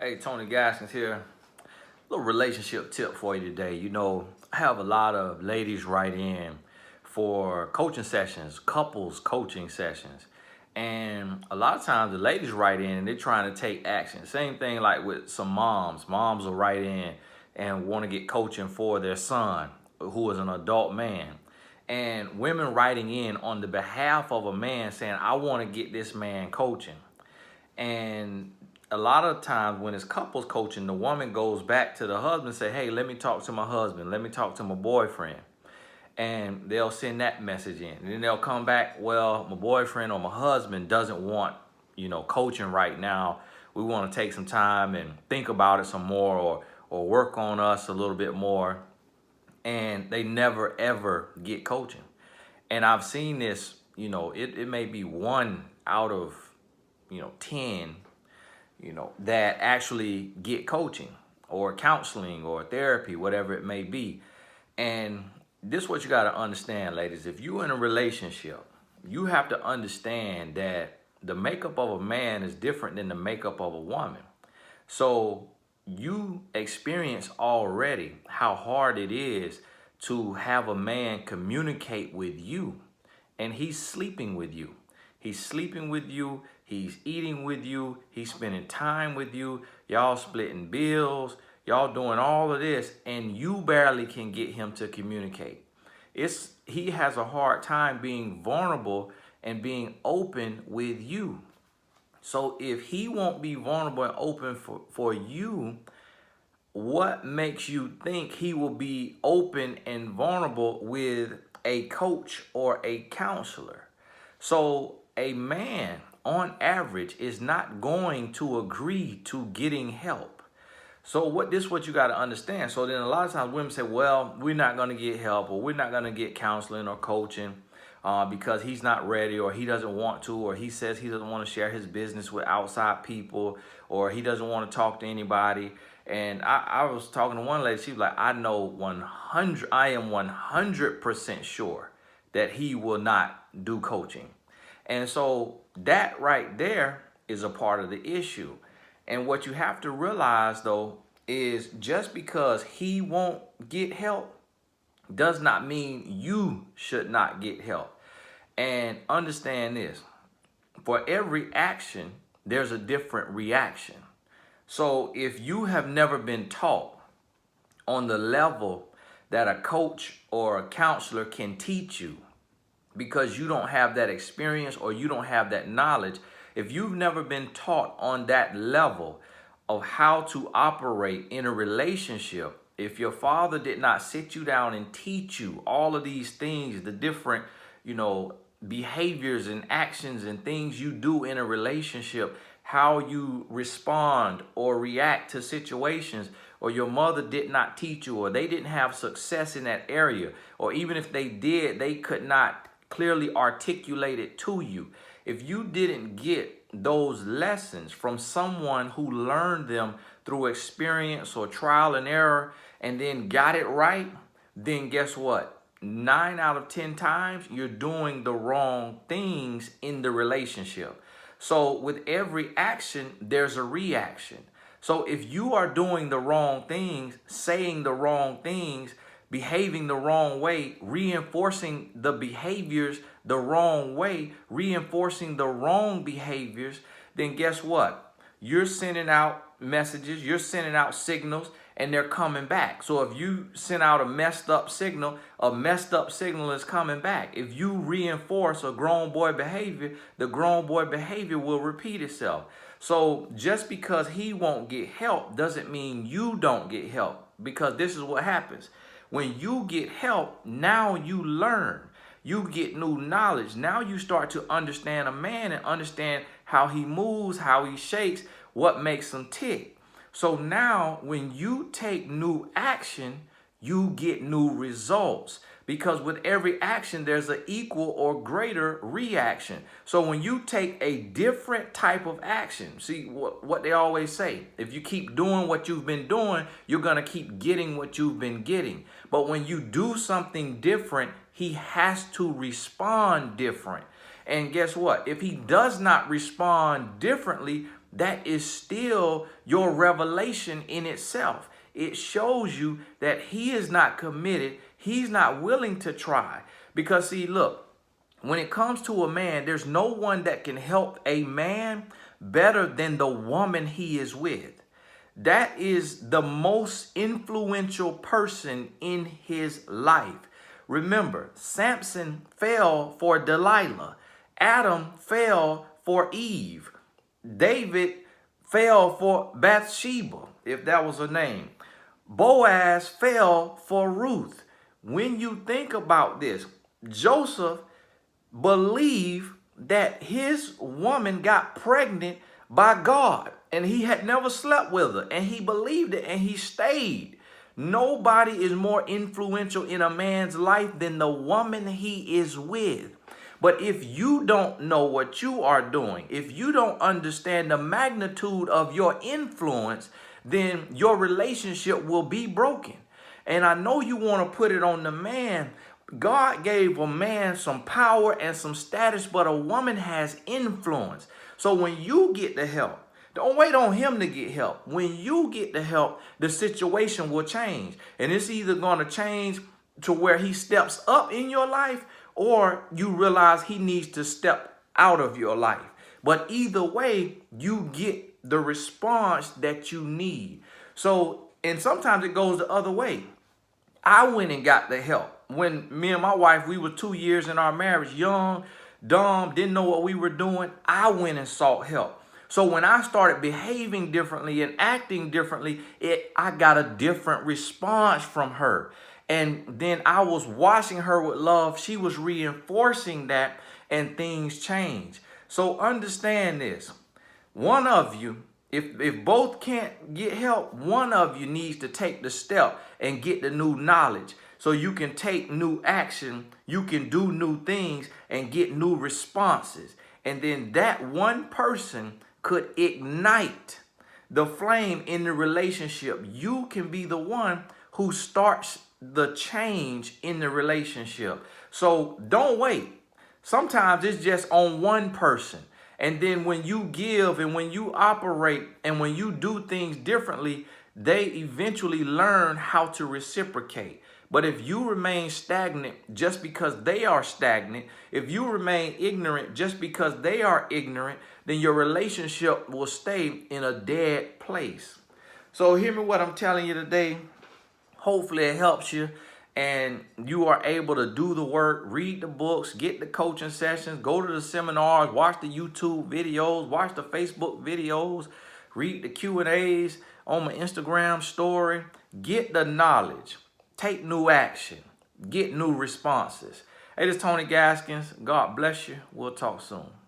Hey, Tony Gaskins here. Little relationship tip for you today. I have a lot of ladies write in for coaching sessions, couples coaching sessions. And a lot of times the ladies write in and they're trying to take action. Same thing like with some moms. Moms will write in and want to get coaching for their son, who is an adult man. And women writing in on the behalf of a man saying, I want to get this man coaching. And a lot of times when it's couples coaching, the woman goes back to the husband and say, hey, let me talk to my husband. Let me talk to my boyfriend. And they'll send that message in. And then they'll come back, well, my boyfriend or my husband doesn't want, coaching right now. We want to take some time and think about it some more or work on us a little bit more. And they never, ever get coaching. And I've seen this, it may be one out of, 10 that actually get coaching or counseling or therapy, whatever it may be. And this is what you got to understand, ladies. If you're in a relationship, you have to understand that the makeup of a man is different than the makeup of a woman. So you experience already how hard it is to have a man communicate with you, and he's sleeping with you. He's sleeping with you. He's eating with you. He's spending time with you. Y'all splitting bills. Y'all doing all of this, and you barely can get him to communicate. He has a hard time being vulnerable and being open with you. So if he won't be vulnerable and open for you, what makes you think he will be open and vulnerable with a coach or a counselor? So a man, on average, is not going to agree to getting help. So what you got to understand. So then a lot of times women say, well, we're not going to get help, or we're not going to get counseling or coaching because he's not ready, or he doesn't want to, or he says he doesn't want to share his business with outside people, or he doesn't want to talk to anybody. And I was talking to one lady. She was like, I am 100% sure that he will not do coaching. And so that right there is a part of the issue. And what you have to realize, though, is just because he won't get help does not mean you should not get help. And understand this. For every action, there's a different reaction. So if you have never been taught on the level that a coach or a counselor can teach you, because you don't have that experience or you don't have that knowledge, if you've never been taught on that level of how to operate in a relationship, if your father did not sit you down and teach you all of these things, the different, behaviors and actions and things you do in a relationship, how you respond or react to situations, or your mother did not teach you, or they didn't have success in that area, or even if they did, they could not clearly articulate it to you. If you didn't get those lessons from someone who learned them through experience or trial and error and then got it right, then guess what? 9 out of 10 times, you're doing the wrong things in the relationship. So with every action, there's a reaction. So if you are doing the wrong things, saying the wrong things, behaving the wrong way, reinforcing the behaviors the wrong way, reinforcing the wrong behaviors, then guess what? You're sending out messages, you're sending out signals, and they're coming back. So if you send out a messed up signal is coming back. If you reinforce a grown boy behavior, the grown boy behavior will repeat itself. So just because he won't get help doesn't mean you don't get help, because this is what happens. When you get help, now you learn. You get new knowledge. Now you start to understand a man and understand how he moves, how he shakes, what makes him tick. So now when you take new action, you get new results, because with every action, there's an equal or greater reaction. So when you take a different type of action, see what they always say, if you keep doing what you've been doing, you're going to keep getting what you've been getting. But when you do something different, he has to respond different. And guess what? If he does not respond differently, that is still your revelation in itself. It shows you that he is not committed. He's not willing to try. Because see, look, when it comes to a man, there's no one that can help a man better than the woman he is with. That is the most influential person in his life. Remember, Samson fell for Delilah. Adam fell for Eve. David fell for Bathsheba, if that was her name. Boaz fell for Ruth. When you think about this, Joseph believed that his woman got pregnant by God, and he had never slept with her, and he believed it, and he stayed. Nobody is more influential in a man's life than the woman he is with. But if you don't know what you are doing, if you don't understand the magnitude of your influence, then your relationship will be broken. And I know you want to put it on the man. God gave a man some power and some status, but a woman has influence. So when you get the help, don't wait on him to get help. When you get the help, the situation will change. And it's either going to change to where he steps up in your life, or you realize he needs to step out of your life. But either way, you get the response that you need. So, and sometimes it goes the other way. I went and got the help. When me and my wife, we were 2 years in our marriage, young, dumb, didn't know what we were doing, I went and sought help. So when I started behaving differently and acting differently, I got a different response from her. And then I was washing her with love. She was reinforcing that, and things changed. So understand this. One of you, if both can't get help, one of you needs to take the step and get the new knowledge. So you can take new action, you can do new things and get new responses. And then that one person could ignite the flame in the relationship. You can be the one who starts the change in the relationship. So don't wait. Sometimes it's just on one person. And then when you give and when you operate and when you do things differently, they eventually learn how to reciprocate. But if you remain stagnant just because they are stagnant, if you remain ignorant just because they are ignorant, then your relationship will stay in a dead place. So hear me what I'm telling you today. Hopefully it helps you and you are able to do the work, read the books, get the coaching sessions, go to the seminars, watch the YouTube videos, watch the Facebook videos, read the Q&As on my Instagram story, get the knowledge, take new action, get new responses. Hey, this is Tony Gaskins. God bless you. We'll talk soon.